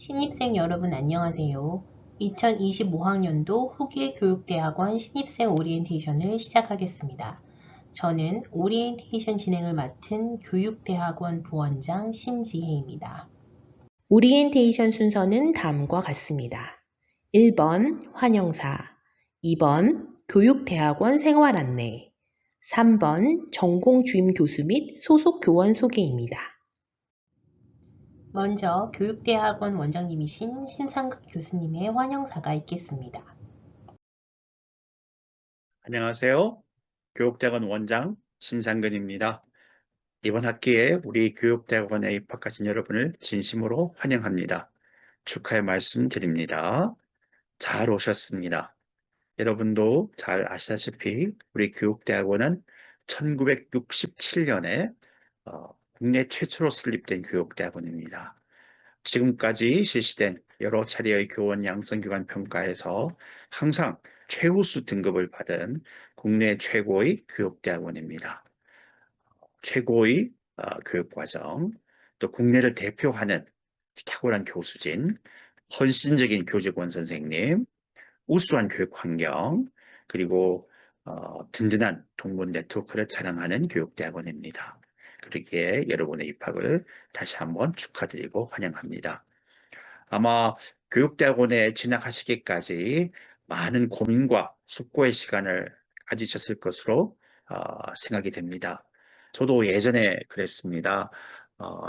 신입생 여러분 안녕하세요. 2025학년도 후기 교육대학원 신입생 오리엔테이션을 시작하겠습니다. 저는 오리엔테이션 진행을 맡은 교육대학원 부원장 신지혜입니다. 오리엔테이션 순서는 다음과 같습니다. 1번 환영사, 2번 교육대학원 생활안내, 3번 전공 주임 교수 및 소속 교원 소개입니다. 먼저 교육대학원 원장님이신 신상극 교수님의 환영사가 있겠습니다. 안녕하세요. 교육대학원 원장 신상근입니다. 이번 학기에 우리 교육대학원에 입학하신 여러분을 진심으로 환영합니다. 축하의 말씀 드립니다. 잘 오셨습니다. 여러분도 잘 아시다시피 우리 교육대학원은 1967년에 국내 최초로 설립된 교육대학원입니다. 지금까지 실시된 여러 차례의 교원 양성기관 평가에서 항상 최우수 등급을 받은 국내 최고의 교육대학원입니다. 최고의 교육과정, 또 국내를 대표하는 탁월한 교수진, 헌신적인 교직원 선생님, 우수한 교육 환경, 그리고 든든한 동문 네트워크를 자랑하는 교육대학원입니다. 그러기에 여러분의 입학을 다시 한번 축하드리고 환영합니다. 아마 교육대학원에 진학하시기까지 많은 고민과 숙고의 시간을 가지셨을 것으로 생각이 됩니다. 저도 예전에 그랬습니다.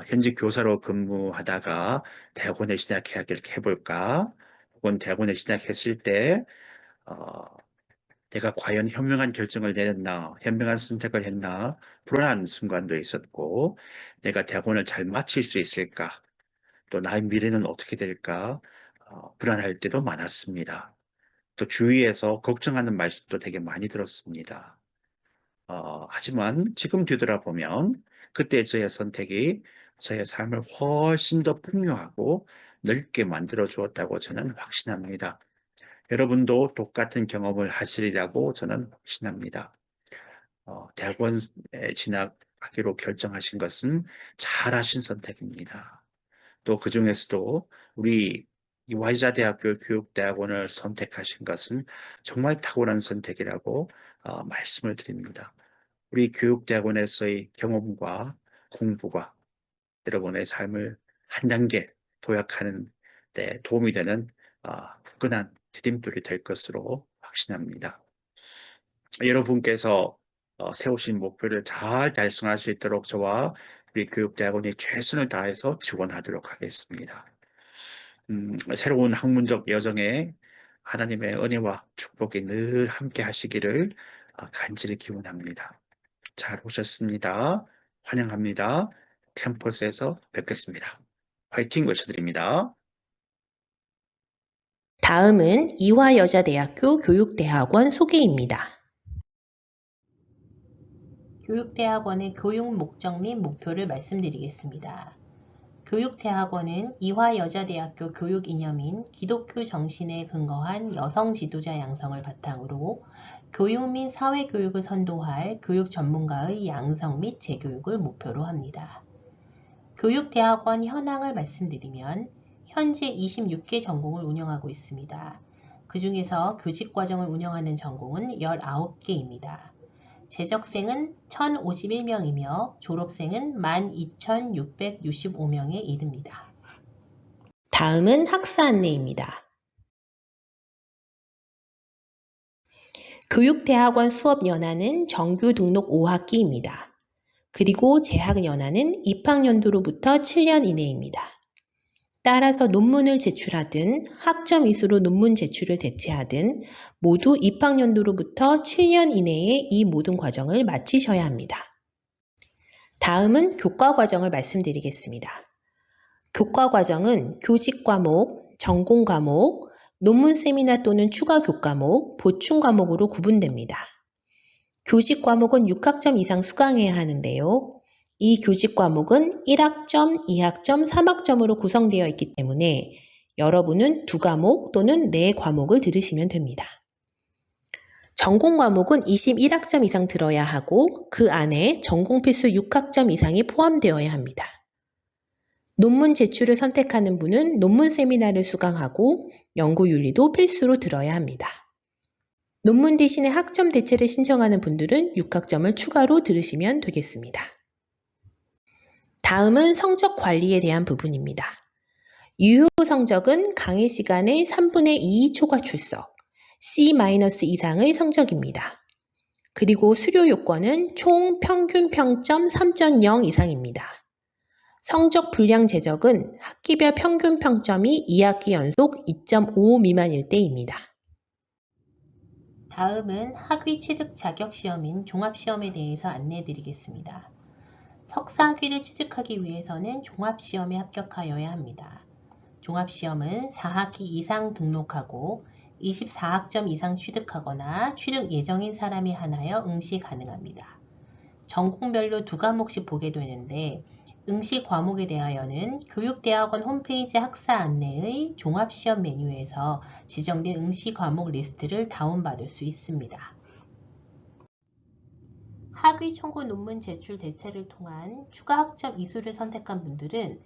현직 교사로 근무하다가 대학원에 진학해볼까? 혹은 대학원에 진학했을 때 내가 과연 현명한 결정을 내렸나, 현명한 선택을 했나, 불안한 순간도 있었고, 내가 대학원을 잘 마칠 수 있을까, 또 나의 미래는 어떻게 될까, 불안할 때도 많았습니다. 또 주위에서 걱정하는 말씀도 되게 많이 들었습니다. 하지만 지금 뒤돌아보면 그때 저의 선택이 저의 삶을 훨씬 더 풍요하고 넓게 만들어 주었다고 저는 확신합니다. 여러분도 똑같은 경험을 하시리라고 저는 확신합니다. 대학원에 진학하기로 결정하신 것은 잘하신 선택입니다. 또 그 중에서도 우리 이화여자대학교 교육대학원을 선택하신 것은 정말 탁월한 선택이라고 말씀을 드립니다. 우리 교육대학원에서의 경험과 공부가 여러분의 삶을 한 단계 도약하는 데 도움이 되는 후끈한 디딤돌이 될 것으로 확신합니다. 여러분께서 세우신 목표를 잘 달성할 수 있도록 저와 우리 교육대학원이 최선을 다해서 지원하도록 하겠습니다. 새로운 학문적 여정에 하나님의 은혜와 축복이 늘 함께 하시기를 간절히 기원합니다. 잘 오셨습니다. 환영합니다. 캠퍼스에서 뵙겠습니다. 화이팅 외쳐드립니다. 다음은 이화여자대학교 교육대학원 소개입니다. 교육대학원의 교육 목적 및 목표를 말씀드리겠습니다. 교육대학원은 이화여자대학교 교육 이념인 기독교 정신에 근거한 여성 지도자 양성을 바탕으로 교육 및 사회교육을 선도할 교육 전문가의 양성 및 재교육을 목표로 합니다. 교육대학원 현황을 말씀드리면 현재 26개 전공을 운영하고 있습니다. 그 중에서 교직과정을 운영하는 전공은 19개입니다. 재적생은 1,051명이며 졸업생은 12,665명에 이릅니다. 다음은 학사 안내입니다. 교육대학원 수업연한은 정규 등록 5학기입니다. 그리고 재학연한은 입학연도로부터 7년 이내입니다. 따라서 논문을 제출하든 학점 이수로 논문 제출을 대체하든 모두 입학연도로부터 7년 이내에 이 모든 과정을 마치셔야 합니다. 다음은 교과 과정을 말씀드리겠습니다. 교과 과정은 교직 과목, 전공 과목, 논문 세미나 또는 추가 교과목, 보충 과목으로 구분됩니다. 교직 과목은 6학점 이상 수강해야 하는데요. 이 교직 과목은 1학점, 2학점, 3학점으로 구성되어 있기 때문에 여러분은 2과목 또는 4과목을 들으시면 됩니다. 전공 과목은 21학점 이상 들어야 하고 그 안에 전공 필수 6학점 이상이 포함되어야 합니다. 논문 제출을 선택하는 분은 논문 세미나를 수강하고 연구윤리도 필수로 들어야 합니다. 논문 대신에 학점 대체를 신청하는 분들은 6학점을 추가로 들으시면 되겠습니다. 다음은 성적 관리에 대한 부분입니다. 유효 성적은 강의 시간의 3분의 2 초과 출석, C- 이상의 성적입니다. 그리고 수료 요건은 총 평균 평점 3.0 이상입니다. 성적 불량 제적은 학기별 평균 평점이 2학기 연속 2.5 미만일 때입니다. 다음은 학위 취득 자격 시험인 종합시험에 대해서 안내해 드리겠습니다. 석사 학위를 취득하기 위해서는 종합시험에 합격하여야 합니다. 종합시험은 4학기 이상 등록하고 24학점 이상 취득하거나 취득 예정인 사람이 하나여 응시 가능합니다. 전공별로 2과목씩 보게 되는데 응시 과목에 대하여는 교육대학원 홈페이지 학사 안내의 종합시험 메뉴에서 지정된 응시 과목 리스트를 다운받을 수 있습니다. 학위 청구 논문 제출 대체를 통한 추가 학점 이수를 선택한 분들은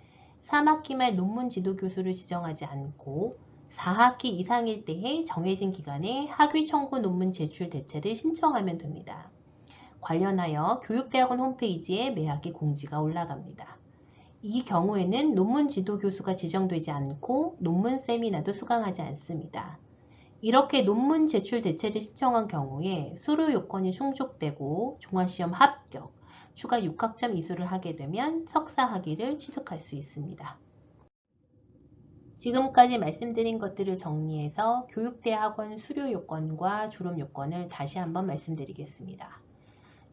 3학기 말 논문 지도 교수를 지정하지 않고 4학기 이상일 때의 정해진 기간에 학위 청구 논문 제출 대체를 신청하면 됩니다. 관련하여 교육대학원 홈페이지에 매학기 공지가 올라갑니다. 이 경우에는 논문 지도 교수가 지정되지 않고 논문 세미나도 수강하지 않습니다. 이렇게 논문 제출 대체를 신청한 경우에 수료 요건이 충족되고 종합시험 합격, 추가 6학점 이수를 하게 되면 석사 학위를 취득할 수 있습니다. 지금까지 말씀드린 것들을 정리해서 교육대학원 수료 요건과 졸업 요건을 다시 한번 말씀드리겠습니다.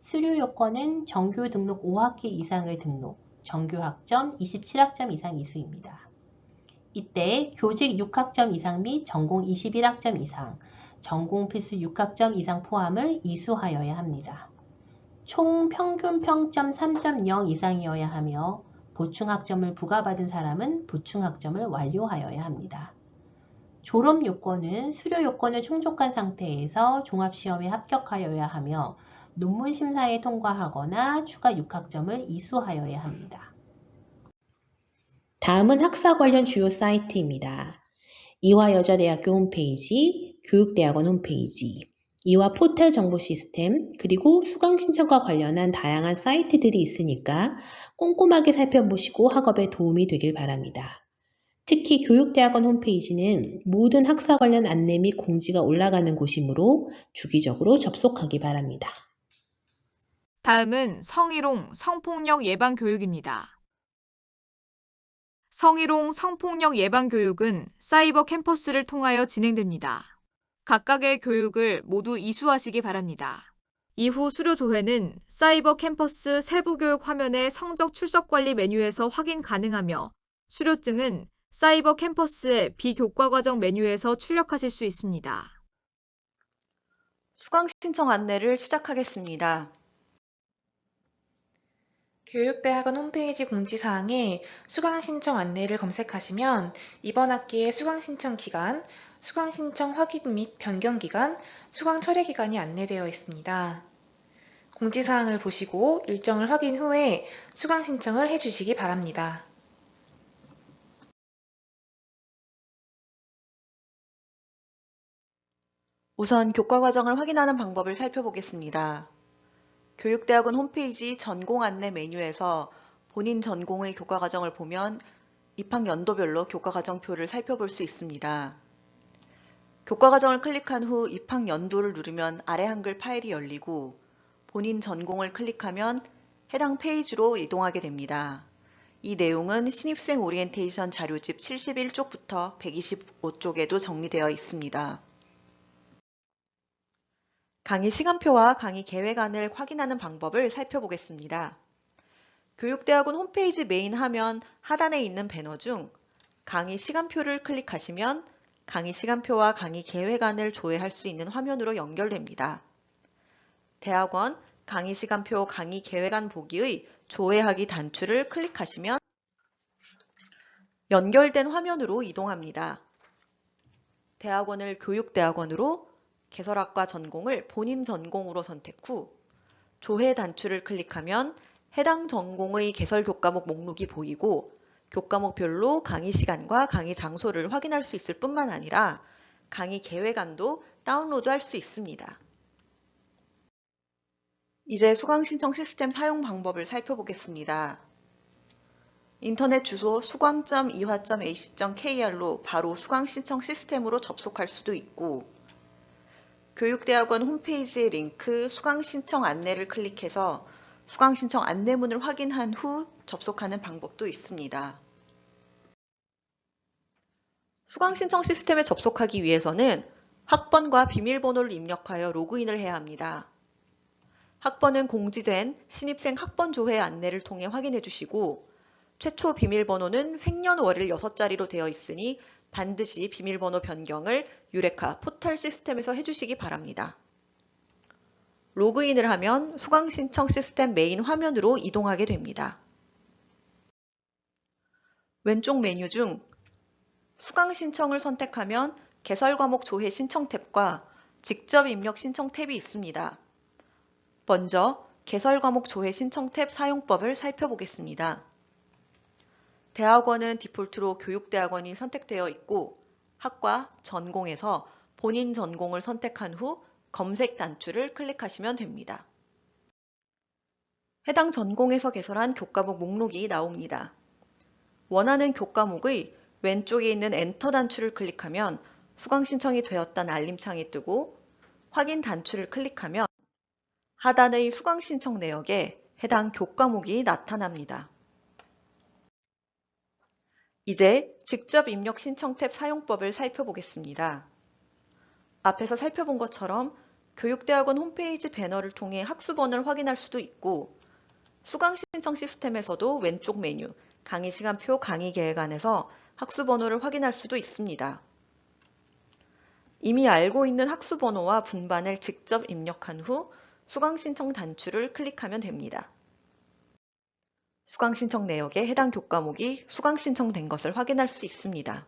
수료 요건은 정규 등록 5학기 이상을 등록, 정규 학점 27학점 이상 이수입니다. 이때 교직 6학점 이상 및 전공 21학점 이상, 전공 필수 6학점 이상 포함을 이수하여야 합니다. 총 평균 평점 3.0 이상이어야 하며 보충학점을 부과받은 사람은 보충학점을 완료하여야 합니다. 졸업 요건은 수료 요건을 충족한 상태에서 종합시험에 합격하여야 하며 논문 심사에 통과하거나 추가 6학점을 이수하여야 합니다. 다음은 학사 관련 주요 사이트입니다. 이화여자대학교 홈페이지, 교육대학원 홈페이지, 이화 포털 정보 시스템, 그리고 수강 신청과 관련한 다양한 사이트들이 있으니까 꼼꼼하게 살펴보시고 학업에 도움이 되길 바랍니다. 특히 교육대학원 홈페이지는 모든 학사 관련 안내 및 공지가 올라가는 곳이므로 주기적으로 접속하기 바랍니다. 다음은 성희롱, 성폭력 예방 교육입니다. 성희롱, 성폭력 예방 교육은 사이버 캠퍼스를 통하여 진행됩니다. 각각의 교육을 모두 이수하시기 바랍니다. 이후 수료 조회는 사이버 캠퍼스 세부 교육 화면의 성적 출석 관리 메뉴에서 확인 가능하며 수료증은 사이버 캠퍼스의 비교과 과정 메뉴에서 출력하실 수 있습니다. 수강 신청 안내를 시작하겠습니다. 교육대학원 홈페이지 공지사항에 수강 신청 안내를 검색하시면 이번 학기의 수강 신청 기간, 수강 신청 확인 및 변경 기간, 수강 철회 기간이 안내되어 있습니다. 공지사항을 보시고 일정을 확인 후에 수강 신청을 해주시기 바랍니다. 우선 교과 과정을 확인하는 방법을 살펴보겠습니다. 교육대학원 홈페이지 전공 안내 메뉴에서 본인 전공의 교과 과정을 보면 입학 연도별로 교과 과정표를 살펴볼 수 있습니다. 교과 과정을 클릭한 후 입학 연도를 누르면 아래 한글 파일이 열리고 본인 전공을 클릭하면 해당 페이지로 이동하게 됩니다. 이 내용은 신입생 오리엔테이션 자료집 71쪽부터 125쪽에도 정리되어 있습니다. 강의 시간표와 강의 계획안을 확인하는 방법을 살펴보겠습니다. 교육대학원 홈페이지 메인 화면 하단에 있는 배너 중 강의 시간표를 클릭하시면 강의 시간표와 강의 계획안을 조회할 수 있는 화면으로 연결됩니다. 대학원 강의 시간표 강의 계획안 보기의 조회하기 단추를 클릭하시면 연결된 화면으로 이동합니다. 대학원을 교육대학원으로, 개설학과 전공을 본인 전공으로 선택 후 조회 단추를 클릭하면 해당 전공의 개설 교과목 목록이 보이고 교과목별로 강의 시간과 강의 장소를 확인할 수 있을 뿐만 아니라 강의 계획안도 다운로드할 수 있습니다. 이제 수강 신청 시스템 사용 방법을 살펴보겠습니다. 인터넷 주소 수강.이화.ac.kr로 바로 수강 신청 시스템으로 접속할 수도 있고, 교육대학원 홈페이지의 링크 수강 신청 안내를 클릭해서 수강 신청 안내문을 확인한 후 접속하는 방법도 있습니다. 수강 신청 시스템에 접속하기 위해서는 학번과 비밀번호를 입력하여 로그인을 해야 합니다. 학번은 공지된 신입생 학번 조회 안내를 통해 확인해 주시고, 최초 비밀번호는 생년월일 6자리로 되어 있으니 반드시 비밀번호 변경을 유레카 포털 시스템에서 해주시기 바랍니다. 로그인을 하면 수강 신청 시스템 메인 화면으로 이동하게 됩니다. 왼쪽 메뉴 중 수강 신청을 선택하면 개설 과목 조회 신청 탭과 직접 입력 신청 탭이 있습니다. 먼저 개설 과목 조회 신청 탭 사용법을 살펴보겠습니다. 대학원은 디폴트로 교육대학원이 선택되어 있고, 학과, 전공에서 본인 전공을 선택한 후 검색 단추를 클릭하시면 됩니다. 해당 전공에서 개설한 교과목 목록이 나옵니다. 원하는 교과목의 왼쪽에 있는 엔터 단추를 클릭하면 수강 신청이 되었다는 알림창이 뜨고, 확인 단추를 클릭하면 하단의 수강 신청 내역에 해당 교과목이 나타납니다. 이제 직접 입력 신청 탭 사용법을 살펴보겠습니다. 앞에서 살펴본 것처럼 교육대학원 홈페이지 배너를 통해 학수번호를 확인할 수도 있고, 수강 신청 시스템에서도 왼쪽 메뉴 강의 시간표 강의 계획안에서 학수번호를 확인할 수도 있습니다. 이미 알고 있는 학수번호와 분반을 직접 입력한 후 수강 신청 단추를 클릭하면 됩니다. 수강 신청 내역에 해당 교과목이 수강 신청된 것을 확인할 수 있습니다.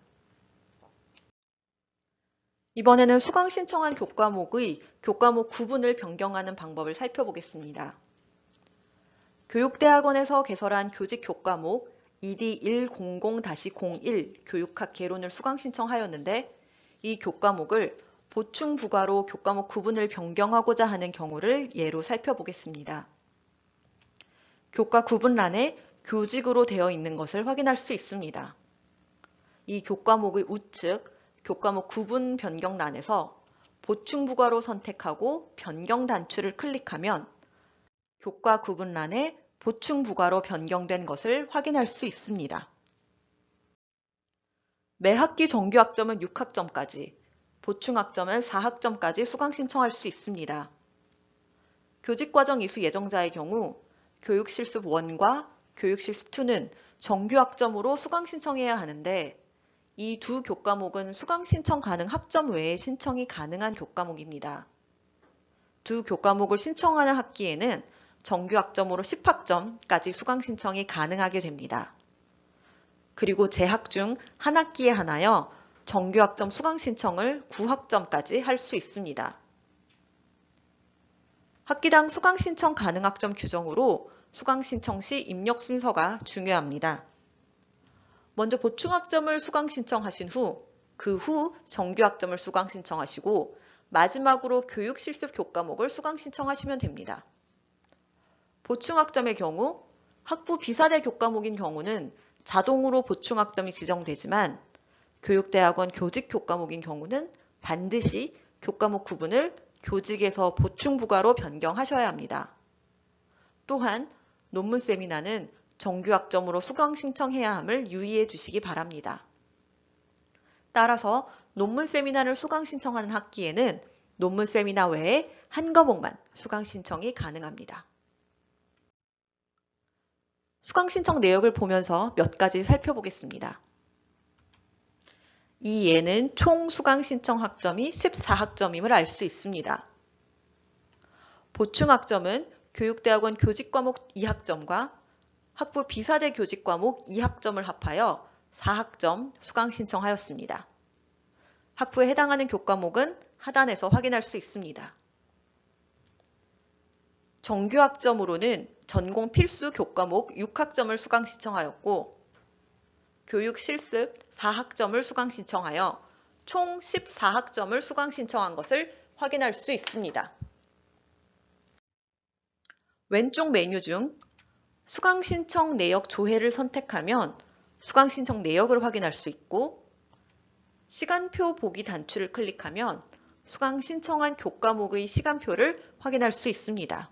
이번에는 수강 신청한 교과목의 교과목 구분을 변경하는 방법을 살펴보겠습니다. 교육대학원에서 개설한 교직 교과목 ED100-01 교육학 개론을 수강 신청하였는데, 이 교과목을 보충 부가로 교과목 구분을 변경하고자 하는 경우를 예로 살펴보겠습니다. 교과 구분란에 교직으로 되어 있는 것을 확인할 수 있습니다. 이 교과목의 우측 교과목 구분 변경란에서 보충 부가로 선택하고 변경 단추를 클릭하면 교과 구분란에 보충 부가로 변경된 것을 확인할 수 있습니다. 매 학기 정규 학점은 6학점까지, 보충 학점은 4학점까지 수강 신청할 수 있습니다. 교직과정 이수 예정자의 경우 교육실습 1과 교육실습 2는 정규 학점으로 수강 신청해야 하는데, 이 두 교과목은 수강 신청 가능 학점 외에 신청이 가능한 교과목입니다. 두 교과목을 신청하는 학기에는 정규 학점으로 10학점까지 수강 신청이 가능하게 됩니다. 그리고 재학 중 한 학기에 한하여 정규 학점 수강 신청을 9학점까지 할 수 있습니다. 학기당 수강 신청 가능 학점 규정으로 수강 신청 시 입력 순서가 중요합니다. 먼저 보충 학점을 수강 신청하신 후, 그 후 정규 학점을 수강 신청하시고, 마지막으로 교육 실습 교과목을 수강 신청하시면 됩니다. 보충 학점의 경우 학부 비사대 교과목인 경우는 자동으로 보충 학점이 지정되지만, 교육대학원 교직 교과목인 경우는 반드시 교과목 구분을 교직에서 보충 부가로 변경하셔야 합니다. 또한 논문 세미나는 정규 학점으로 수강 신청해야 함을 유의해 주시기 바랍니다. 따라서 논문 세미나를 수강 신청하는 학기에는 논문 세미나 외에 한 과목만 수강 신청이 가능합니다. 수강 신청 내역을 보면서 몇 가지 살펴보겠습니다. 이 예는 총 수강 신청 학점이 14학점임을 알 수 있습니다. 보충 학점은 교육대학원 교직과목 2학점과 학부 비사대 교직과목 2학점을 합하여 4학점 수강 신청하였습니다. 학부에 해당하는 교과목은 하단에서 확인할 수 있습니다. 정규 학점으로는 전공 필수 교과목 6학점을 수강 신청하였고, 교육 실습 4학점을 수강 신청하여 총 14학점을 수강 신청한 것을 확인할 수 있습니다. 왼쪽 메뉴 중 수강 신청 내역 조회를 선택하면 수강 신청 내역을 확인할 수 있고, 시간표 보기 단추를 클릭하면 수강 신청한 교과목의 시간표를 확인할 수 있습니다.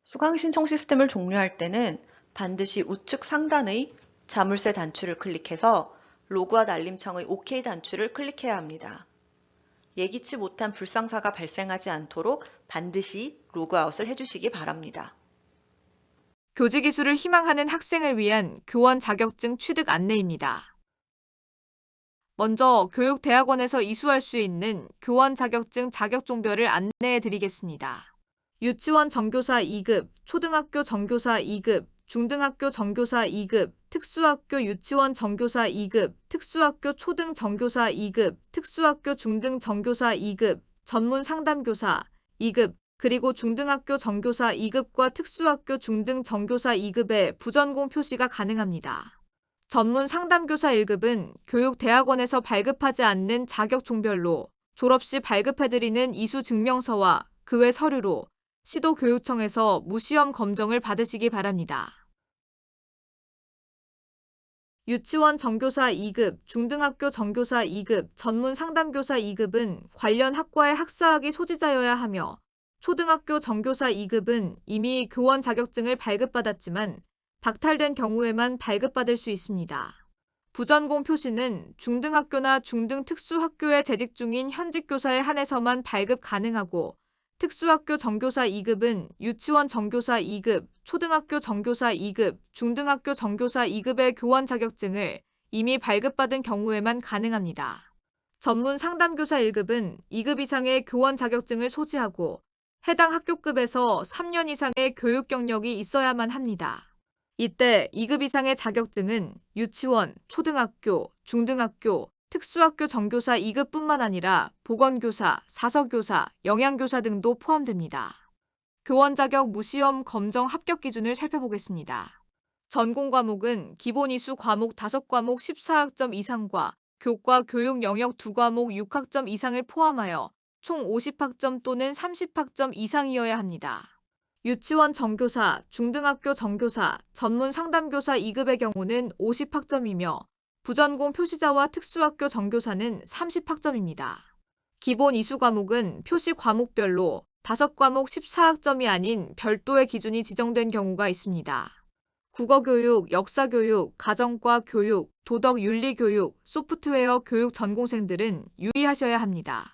수강 신청 시스템을 종료할 때는 반드시 우측 상단의 자물쇠 단추를 클릭해서 로그아웃 알림창의 OK 단추를 클릭해야 합니다. 예기치 못한 불상사가 발생하지 않도록 반드시 로그아웃을 해주시기 바랍니다. 교직 이수를 희망하는 학생을 위한 교원 자격증 취득 안내입니다. 먼저 교육대학원에서 이수할 수 있는 교원 자격증 자격종별을 안내해 드리겠습니다. 유치원 정교사 2급, 초등학교 정교사 2급, 중등학교 정교사 2급, 특수학교 유치원 정교사 2급, 특수학교 초등 정교사 2급, 특수학교 중등 정교사 2급, 전문 상담교사 2급, 그리고 중등학교 정교사 2급과 특수학교 중등 정교사 2급의 부전공 표시가 가능합니다. 전문 상담교사 1급은 교육대학원에서 발급하지 않는 자격 종별로 졸업 시 발급해드리는 이수 증명서와 그 외 서류로 시도교육청에서 무시험 검정을 받으시기 바랍니다. 유치원 정교사 2급, 중등학교 정교사 2급, 전문 상담교사 2급은 관련 학과의 학사학위 소지자여야 하며, 초등학교 정교사 2급은 이미 교원 자격증을 발급받았지만 박탈된 경우에만 발급받을 수 있습니다. 부전공 표시는 중등학교나 중등특수학교에 재직 중인 현직 교사에 한해서만 발급 가능하고, 특수학교 정교사 2급은 유치원 정교사 2급, 초등학교 정교사 2급, 중등학교 정교사 2급의 교원 자격증을 이미 발급받은 경우에만 가능합니다. 전문 상담교사 1급은 2급 이상의 교원 자격증을 소지하고 해당 학교급에서 3년 이상의 교육 경력이 있어야만 합니다. 이때 2급 이상의 자격증은 유치원, 초등학교, 중등학교, 특수학교 정교사 2급뿐만 아니라 보건교사, 사서교사, 영양교사 등도 포함됩니다. 교원 자격 무시험 검정 합격 기준을 살펴보겠습니다. 전공 과목은 기본 이수 과목 5과목 14학점 이상과 교과 교육 영역 2과목 6학점 이상을 포함하여 총 50학점 또는 30학점 이상이어야 합니다. 유치원 정교사, 중등학교 정교사, 전문 상담교사 2급의 경우는 50학점이며 부전공 표시자와 특수학교 정교사는 30학점입니다. 기본 이수 과목은 표시 과목별로 5과목 14학점이 아닌 별도의 기준이 지정된 경우가 있습니다. 국어교육, 역사교육, 가정과 교육, 도덕 윤리교육, 소프트웨어 교육 전공생들은 유의하셔야 합니다.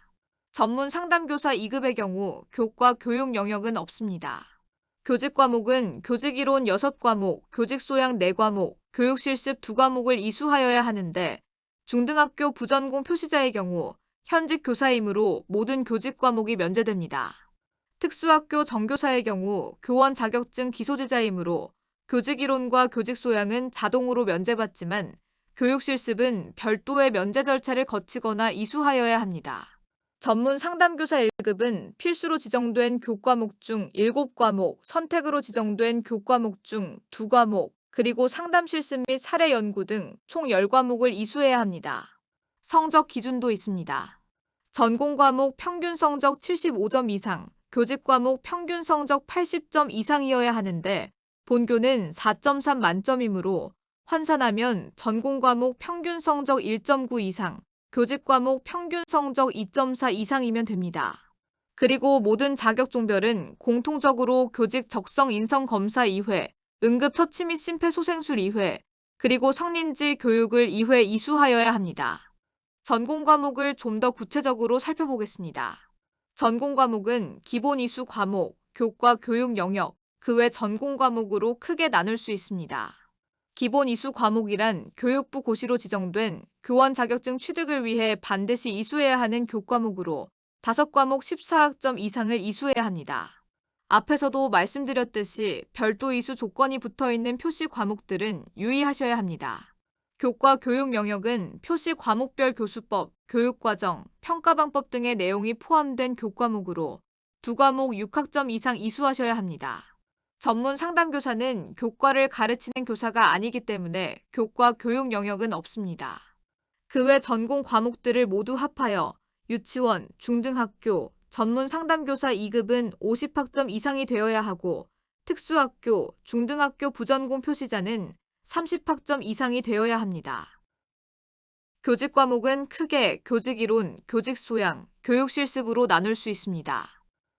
전문 상담교사 2급의 경우 교과 교육 영역은 없습니다. 교직 과목은 교직이론 6과목, 교직소양 4과목, 교육실습 2과목을 이수하여야 하는데, 중등학교 부전공 표시자의 경우 현직 교사이므로 모든 교직 과목이 면제됩니다. 특수학교 정교사의 경우 교원 자격증 기소제자이므로 교직이론과 교직소양은 자동으로 면제받지만 교육실습은 별도의 면제 절차를 거치거나 이수하여야 합니다. 전문 상담교사 1급은 필수로 지정된 교과목 중 7과목, 선택으로 지정된 교과목 중 2과목, 그리고 상담 실습 및 사례 연구 등 총 10과목을 이수해야 합니다. 성적 기준도 있습니다. 전공 과목 평균 성적 75점 이상, 교직 과목 평균 성적 80점 이상이어야 하는데 본교는 4.3 만점이므로 환산하면 전공 과목 평균 성적 1.9 이상, 교직 과목 평균 성적 2.4 이상이면 됩니다. 그리고 모든 자격 종별은 공통적으로 교직 적성 인성 검사 2회, 응급 처치 및 심폐소생술 2회, 그리고 성린지 교육을 2회 이수하여야 합니다. 전공 과목을 좀 더 구체적으로 살펴보겠습니다. 전공 과목은 기본 이수 과목, 교과 교육 영역, 그 외 전공 과목으로 크게 나눌 수 있습니다. 기본 이수 과목이란 교육부 고시로 지정된 교원 자격증 취득을 위해 반드시 이수해야 하는 교과목으로 5과목 14학점 이상을 이수해야 합니다. 앞에서도 말씀드렸듯이 별도 이수 조건이 붙어있는 표시 과목들은 유의하셔야 합니다. 교과 교육 영역은 표시 과목별 교수법, 교육과정, 평가방법 등의 내용이 포함된 교과목으로 2과목 6학점 이상 이수하셔야 합니다. 전문 상담교사는 교과를 가르치는 교사가 아니기 때문에 교과 교육 영역은 없습니다. 그 외 전공 과목들을 모두 합하여 유치원, 중등학교, 전문 상담교사 2급은 50학점 이상이 되어야 하고 특수학교, 중등학교 부전공 표시자는 30학점 이상이 되어야 합니다. 교직 과목은 크게 교직이론, 교직소양, 교육실습으로 나눌 수 있습니다.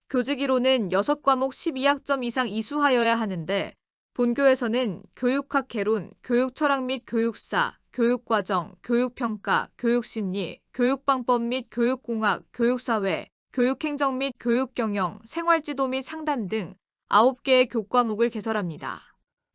교직이론은 6과목 12학점 이상 이수하여야 하는데 본교에서는 교육학 개론, 교육철학 및 교육사, 교육과정, 교육평가, 교육심리, 교육방법 및 교육공학, 교육사회, 교육행정 및 교육경영, 생활지도 및 상담 등 9개의 교과목을 개설합니다.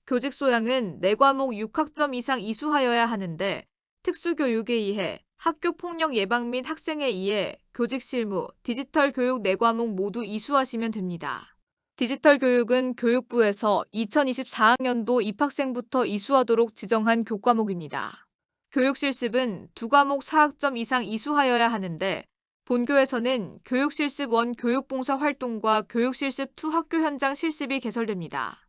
교직소양은 4과목 6학점 이상 이수하여야 하는데 특수교육에 의해 학교폭력 예방 및 학생에 의해 교직실무, 디지털 교육 4과목 모두 이수하시면 됩니다. 디지털 교육은 교육부에서 2024학년도 입학생부터 이수하도록 지정한 교과목입니다. 교육실습은 2과목 4학점 이상 이수하여야 하는데 본교에서는 교육실습 1 교육봉사 활동과 교육실습 2 학교 현장 실습이 개설됩니다.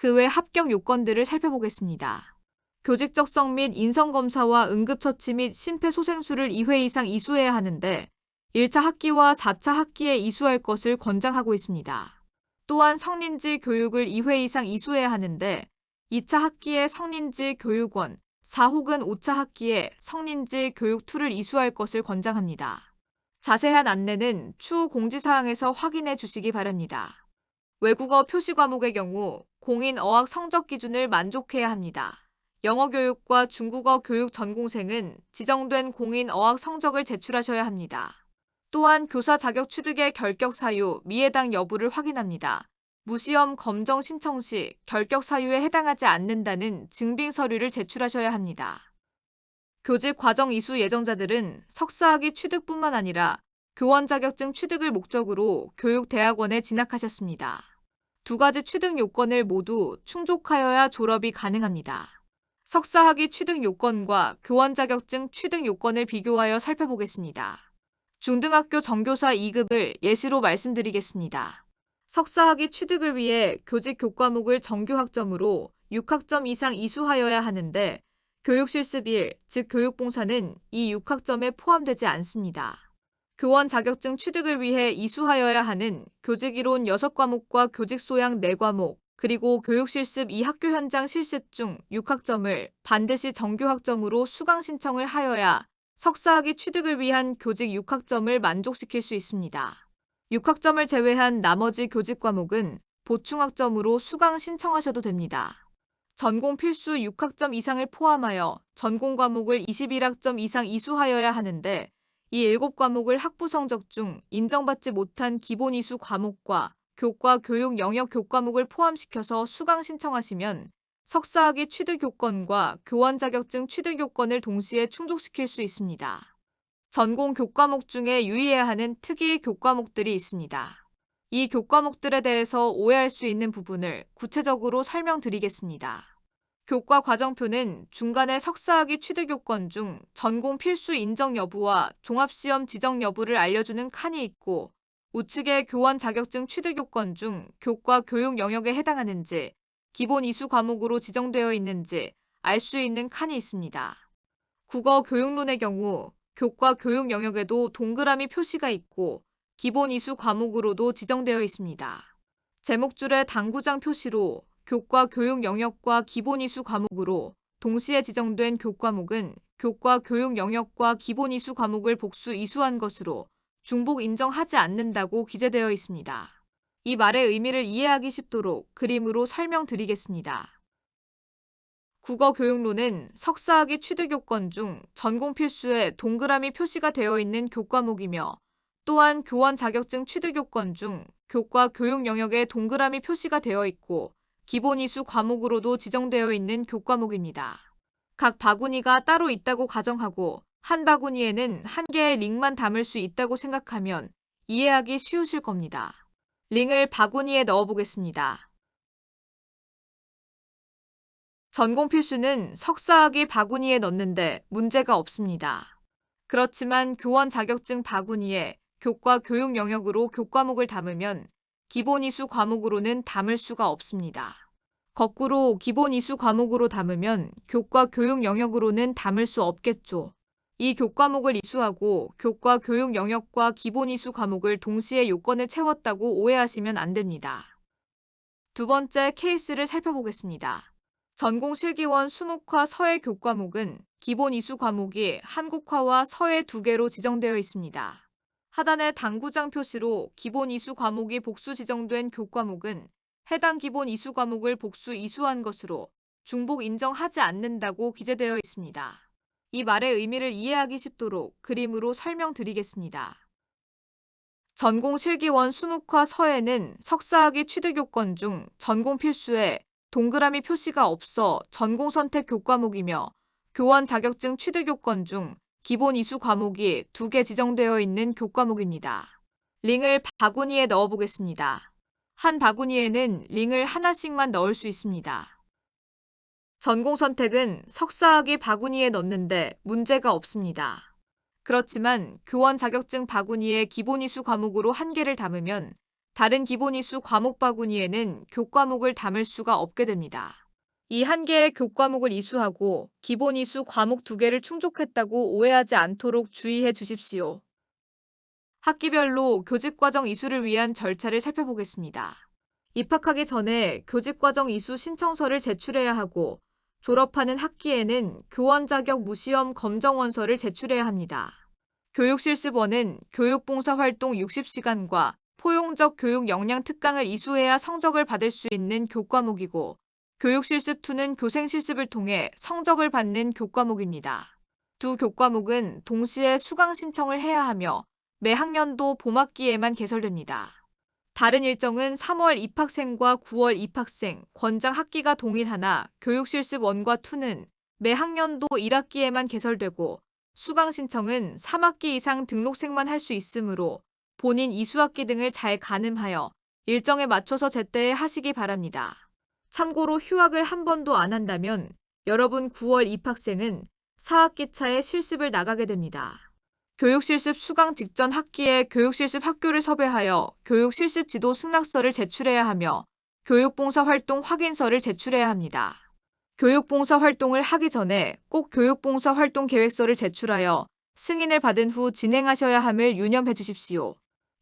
그 외 합격 요건들을 살펴보겠습니다. 교직적성 및 인성검사와 응급처치 및 심폐소생술을 2회 이상 이수해야 하는데 1차 학기와 4차 학기에 이수할 것을 권장하고 있습니다. 또한 성린지 교육을 2회 이상 이수해야 하는데 2차 학기에 성린지 교육원, 4 혹은 5차 학기에 성린지 교육 2를 이수할 것을 권장합니다. 자세한 안내는 추후 공지사항에서 확인해 주시기 바랍니다. 외국어 표시 과목의 경우 공인 어학 성적 기준을 만족해야 합니다. 영어 교육과 중국어 교육 전공생은 지정된 공인 어학 성적을 제출하셔야 합니다. 또한 교사 자격 취득의 결격 사유, 미해당 여부를 확인합니다. 무시험 검정 신청 시 결격 사유에 해당하지 않는다는 증빙 서류를 제출하셔야 합니다. 교직 과정 이수 예정자들은 석사학위 취득뿐만 아니라 교원 자격증 취득을 목적으로 교육대학원에 진학하셨습니다. 2가지 취득 요건을 모두 충족하여야 졸업이 가능합니다. 석사학위 취득 요건과 교원 자격증 취득 요건을 비교하여 살펴보겠습니다. 중등학교 정교사 2급을 예시로 말씀드리겠습니다. 석사학위 취득을 위해 교직 교과목을 정규학점으로 6학점 이상 이수하여야 하는데 교육실습 1, 즉 교육봉사는 이 6학점에 포함되지 않습니다. 교원 자격증 취득을 위해 이수하여야 하는 교직이론 6과목과 교직소양 4과목, 그리고 교육실습 2 학교 현장 실습 중 6학점을 반드시 정규학점으로 수강 신청을 하여야 석사학위 취득을 위한 교직 6학점을 만족시킬 수 있습니다. 6학점을 제외한 나머지 교직 과목은 보충학점으로 수강 신청하셔도 됩니다. 전공 필수 6학점 이상을 포함하여 전공 과목을 21학점 이상 이수하여야 하는데 이 7과목을 학부 성적 중 인정받지 못한 기본 이수 과목과 교과 교육 영역 교과목을 포함시켜서 수강 신청하시면 석사학위 취득 요건과 교원 자격증 취득 요건을 동시에 충족시킬 수 있습니다. 전공 교과목 중에 유의해야 하는 특이의 교과목들이 있습니다. 이 교과목들에 대해서 오해할 수 있는 부분을 구체적으로 설명드리겠습니다. 교과 과정표는 중간에 석사학위 취득 요건 중 전공 필수 인정 여부와 종합시험 지정 여부를 알려주는 칸이 있고 우측에 교원 자격증 취득 요건 중 교과 교육 영역에 해당하는지 기본 이수 과목으로 지정되어 있는지 알 수 있는 칸이 있습니다. 국어 교육론의 경우 교과 교육 영역에도 동그라미 표시가 있고 기본 이수 과목으로도 지정되어 있습니다. 제목줄에 당구장 표시로 교과 교육 영역과 기본 이수 과목으로 동시에 지정된 교과목은 교과 교육 영역과 기본 이수 과목을 복수 이수한 것으로 중복 인정하지 않는다고 기재되어 있습니다. 이 말의 의미를 이해하기 쉽도록 그림으로 설명드리겠습니다. 국어 교육론은 석사학위 취득 요건 중 전공 필수에 동그라미 표시가 되어 있는 교과목이며 또한 교원 자격증 취득 요건 중 교과 교육 영역에 동그라미 표시가 되어 있고 기본 이수 과목으로도 지정되어 있는 교과목입니다. 각 바구니가 따로 있다고 가정하고 한 바구니에는 한 개의 링만 담을 수 있다고 생각하면 이해하기 쉬우실 겁니다. 링을 바구니에 넣어 보겠습니다. 전공 필수는 석사학위 바구니에 넣는데 문제가 없습니다. 그렇지만 교원 자격증 바구니에 교과 교육 영역으로 교과목을 담으면 기본 이수 과목으로는 담을 수가 없습니다. 거꾸로 기본 이수 과목으로 담으면 교과 교육 영역으로는 담을 수 없겠죠. 이 교과목을 이수하고 교과 교육 영역과 기본 이수 과목을 동시에 요건을 채웠다고 오해하시면 안 됩니다. 두 번째 케이스를 살펴보겠습니다. 전공 실기원 수묵화 서예 교과목은 기본 이수 과목이 한국화와 서예 두 개로 지정되어 있습니다. 하단의 당구장 표시로 기본 이수 과목이 복수 지정된 교과목은 해당 기본 이수 과목을 복수 이수한 것으로 중복 인정하지 않는다고 기재되어 있습니다. 이 말의 의미를 이해하기 쉽도록 그림으로 설명드리겠습니다. 전공 실기원 수묵화 서예는 석사학위 취득 요건 중 전공 필수에 동그라미 표시가 없어 전공 선택 교과목이며 교원 자격증 취득 요건 중 기본 이수 과목이 2개 지정되어 있는 교과목입니다. 링을 바구니에 넣어보겠습니다. 한 바구니에는 링을 하나씩만 넣을 수 있습니다. 전공 선택은 석사학위 바구니에 넣는데 문제가 없습니다. 그렇지만 교원 자격증 바구니에 기본 이수 과목으로 1개를 담으면 다른 기본 이수 과목 바구니에는 교과목을 담을 수가 없게 됩니다. 이 1개의 교과목을 이수하고 기본 이수 과목 2개를 충족했다고 오해하지 않도록 주의해 주십시오. 학기별로 교직과정 이수를 위한 절차를 살펴보겠습니다. 입학하기 전에 교직과정 이수 신청서를 제출해야 하고 졸업하는 학기에는 교원 자격 무시험 검정 원서를 제출해야 합니다. 교육실습원은 교육봉사활동 60시간과 포용적 교육 역량 특강을 이수해야 성적을 받을 수 있는 교과목이고 교육실습2는 교생실습을 통해 성적을 받는 교과목입니다. 두 교과목은 동시에 수강 신청을 해야 하며 매 학년도 봄학기에만 개설됩니다. 다른 일정은 3월 입학생과 9월 입학생, 권장 학기가 동일하나 교육실습 1과 2는 매 학년도 1학기에만 개설되고 수강 신청은 3학기 이상 등록생만 할 수 있으므로 본인 이수학기 등을 잘 가늠하여 일정에 맞춰서 제때에 하시기 바랍니다. 참고로 휴학을 한 번도 안 한다면 여러분 9월 입학생은 4학기 차에 실습을 나가게 됩니다. 교육실습 수강 직전 학기에 교육실습 학교를 섭외하여 교육실습 지도 승낙서를 제출해야 하며 교육봉사활동 확인서를 제출해야 합니다. 교육봉사활동을 하기 전에 꼭 교육봉사활동 계획서를 제출하여 승인을 받은 후 진행하셔야 함을 유념해 주십시오.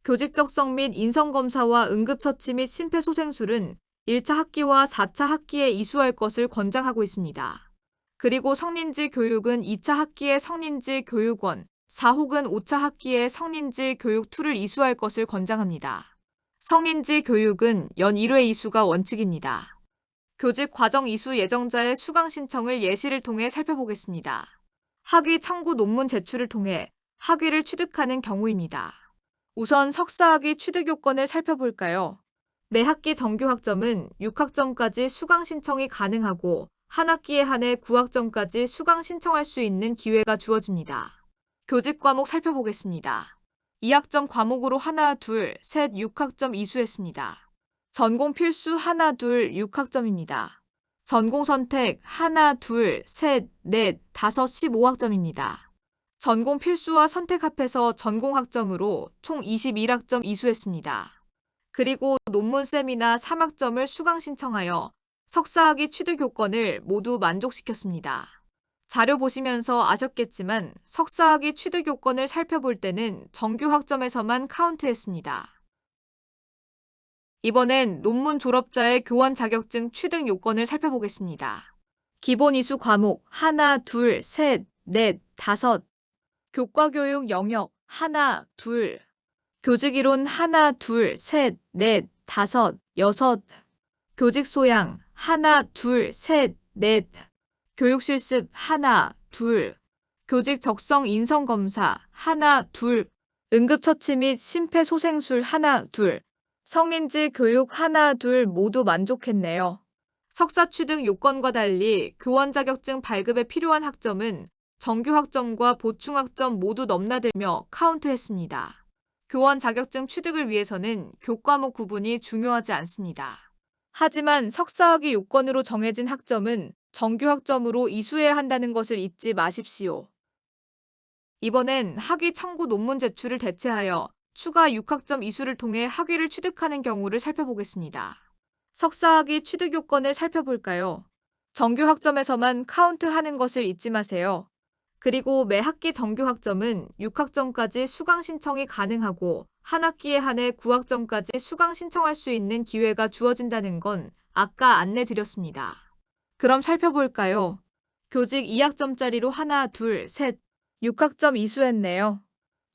교직적성 및 인성검사와 응급처치 및 심폐소생술은 1차 학기와 4차 학기에 이수할 것을 권장하고 있습니다. 그리고 성린지 교육은 2차 학기에 성린지 교육원, 4 혹은 5차 학기에 성린지 교육 2를 이수할 것을 권장합니다. 성인지 교육은 연 1회 이수가 원칙입니다. 교직 과정 이수 예정자의 수강 신청을 예시를 통해 살펴보겠습니다. 학위 청구 논문 제출을 통해 학위를 취득하는 경우입니다. 우선 석사학위 취득 요건을 살펴볼까요? 매 학기 정규 학점은 6학점까지 수강 신청이 가능하고 한 학기에 한해 9학점까지 수강 신청할 수 있는 기회가 주어집니다. 교직 과목 살펴보겠습니다. 2학점 과목으로 하나, 둘, 셋, 6학점 이수했습니다. 전공 필수 하나, 둘, 6학점입니다. 전공 선택 하나, 둘, 셋, 넷, 5, 15학점입니다. 전공 필수와 선택 합해서 전공 학점으로 총 21학점 이수했습니다. 그리고 논문 세미나 3학점을 수강 신청하여 석사학위 취득 요건을 모두 만족시켰습니다. 자료 보시면서 아셨겠지만 석사학위 취득 요건을 살펴볼 때는 정규 학점에서만 카운트했습니다. 이번엔 논문 졸업자의 교원 자격증 취득 요건을 살펴보겠습니다. 기본 이수 과목 하나, 둘, 셋, 넷, 5. 교과교육 영역 하나, 둘. 교직이론 하나, 둘, 셋, 넷, 5, 6. 교직 소양 하나, 둘, 셋, 넷. 교육실습 하나, 둘. 교직 적성 인성검사 하나, 둘. 응급처치 및 심폐소생술 하나, 둘. 성인지 교육 하나, 둘 모두 만족했네요. 석사 취득 요건과 달리 교원 자격증 발급에 필요한 학점은 정규 학점과 보충 학점 모두 넘나들며 카운트했습니다. 교원 자격증 취득을 위해서는 교과목 구분이 중요하지 않습니다. 하지만 석사학위 요건으로 정해진 학점은 정규 학점으로 이수해야 한다는 것을 잊지 마십시오. 이번엔 학위 청구 논문 제출을 대체하여 추가 6학점 이수를 통해 학위를 취득하는 경우를 살펴보겠습니다. 석사학위 취득 요건을 살펴볼까요? 정규 학점에서만 카운트하는 것을 잊지 마세요. 그리고 매 학기 정규 학점은 6학점까지 수강 신청이 가능하고 한 학기에 한해 9학점까지 수강 신청할 수 있는 기회가 주어진다는 건 아까 안내드렸습니다. 그럼 살펴볼까요? 교직 2학점짜리로 하나, 둘, 셋, 6학점 이수했네요.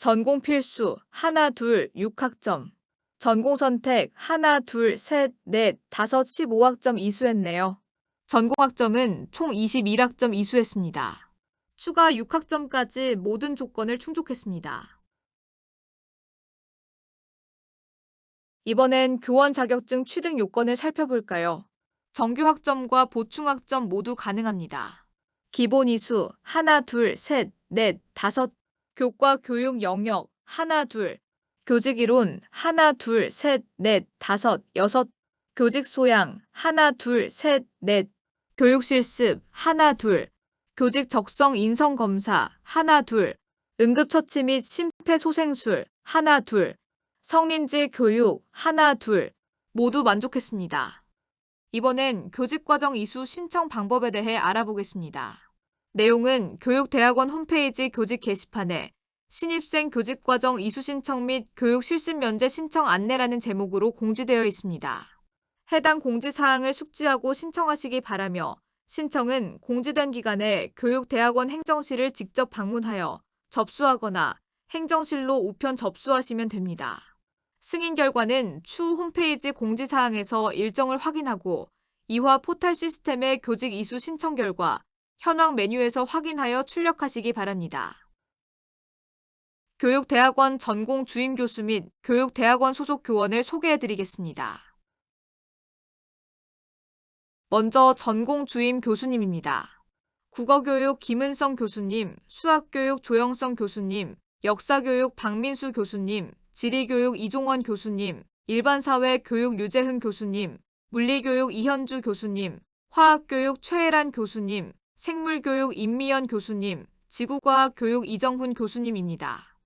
전공 필수 하나, 둘, 6학점. 전공 선택 하나, 둘, 셋, 넷, 다섯, 15학점 이수했네요. 전공 학점은 총 21학점 이수했습니다. 추가 6학점까지 모든 조건을 충족했습니다. 이번엔 교원 자격증 취득 요건을 살펴볼까요? 정규 학점과 보충 학점 모두 가능합니다. 기본 이수 하나, 둘, 셋, 넷, 다섯. 교과 교육 영역 하나, 둘. 교직 이론 하나, 둘, 셋, 넷, 다섯, 여섯. 교직 소양 하나, 둘, 셋, 넷. 교육 실습 하나, 둘. 교직 적성 인성 검사 하나, 둘. 응급처치 및 심폐소생술 하나, 둘. 성인지 교육 하나, 둘. 모두 만족했습니다. 이번엔 교직과정 이수 신청 방법에 대해 알아보겠습니다. 내용은 교육대학원 홈페이지 교직 게시판에 신입생 교직과정 이수 신청 및 교육 실습 면제 신청 안내라는 제목으로 공지되어 있습니다. 해당 공지사항을 숙지하고 신청하시기 바라며 신청은 공지된 기간에 교육대학원 행정실을 직접 방문하여 접수하거나 행정실로 우편 접수하시면 됩니다. 승인 결과는 추후 홈페이지 공지사항에서 일정을 확인하고 이화 포탈 시스템의 교직 이수 신청 결과 현황 메뉴에서 확인하여 출력하시기 바랍니다. 교육대학원 전공 주임 교수 및 교육대학원 소속 교원을 소개해드리겠습니다. 먼저 전공 주임 교수님입니다. 국어교육 김은성 교수님, 수학교육 조영성 교수님, 역사교육 박민수 교수님, 지리교육 이종원 교수님, 일반사회 교육 류재흥 교수님, 물리교육 이현주 교수님, 화학교육 최혜란 교수님, 생물교육 임미연 교수님, 지구과학 교육 이정훈 교수님입니다.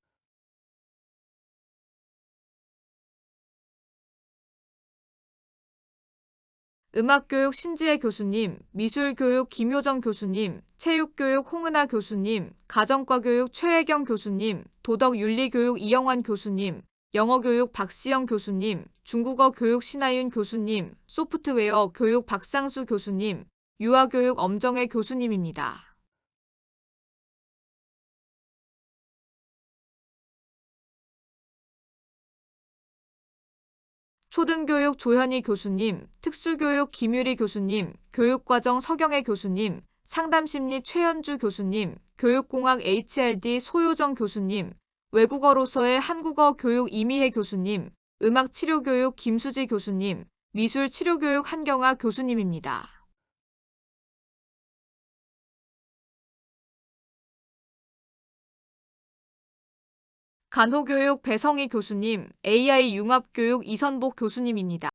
음악교육 신지혜 교수님, 미술교육 김효정 교수님, 체육교육 홍은아 교수님, 가정과교육 최혜경 교수님, 도덕윤리교육 이영환 교수님, 영어교육 박시영 교수님, 중국어 교육 신하윤 교수님, 소프트웨어 교육 박상수 교수님, 유아교육 엄정혜 교수님입니다. 초등교육 조현희 교수님, 특수교육 김유리 교수님, 교육과정 서경혜 교수님, 상담심리 최현주 교수님, 교육공학 HRD 소요정 교수님, 외국어로서의 한국어 교육 이미혜 교수님, 음악치료교육 김수지 교수님, 미술치료교육 한경아 교수님입니다. 간호교육 배성희 교수님, AI 융합교육 이선복 교수님입니다.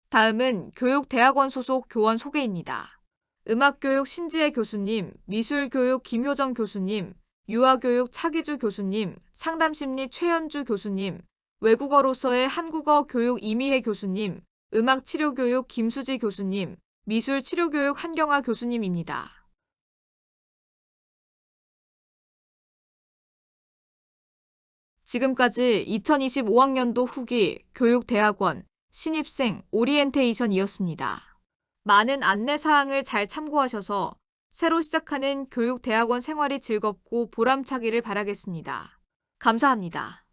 다음은 교육대학원 소속 교원 소개입니다. 음악교육 신지혜 교수님, 미술교육 김효정 교수님, 유아교육 차기주 교수님, 상담심리 최현주 교수님, 외국어로서의 한국어 교육 이미혜 교수님, 음악치료교육 김수지 교수님, 미술치료교육 한경아 교수님입니다. 지금까지 2025학년도 후기 교육대학원 신입생 오리엔테이션이었습니다. 많은 안내사항을 잘 참고하셔서 새로 시작하는 교육대학원 생활이 즐겁고 보람차기를 바라겠습니다. 감사합니다.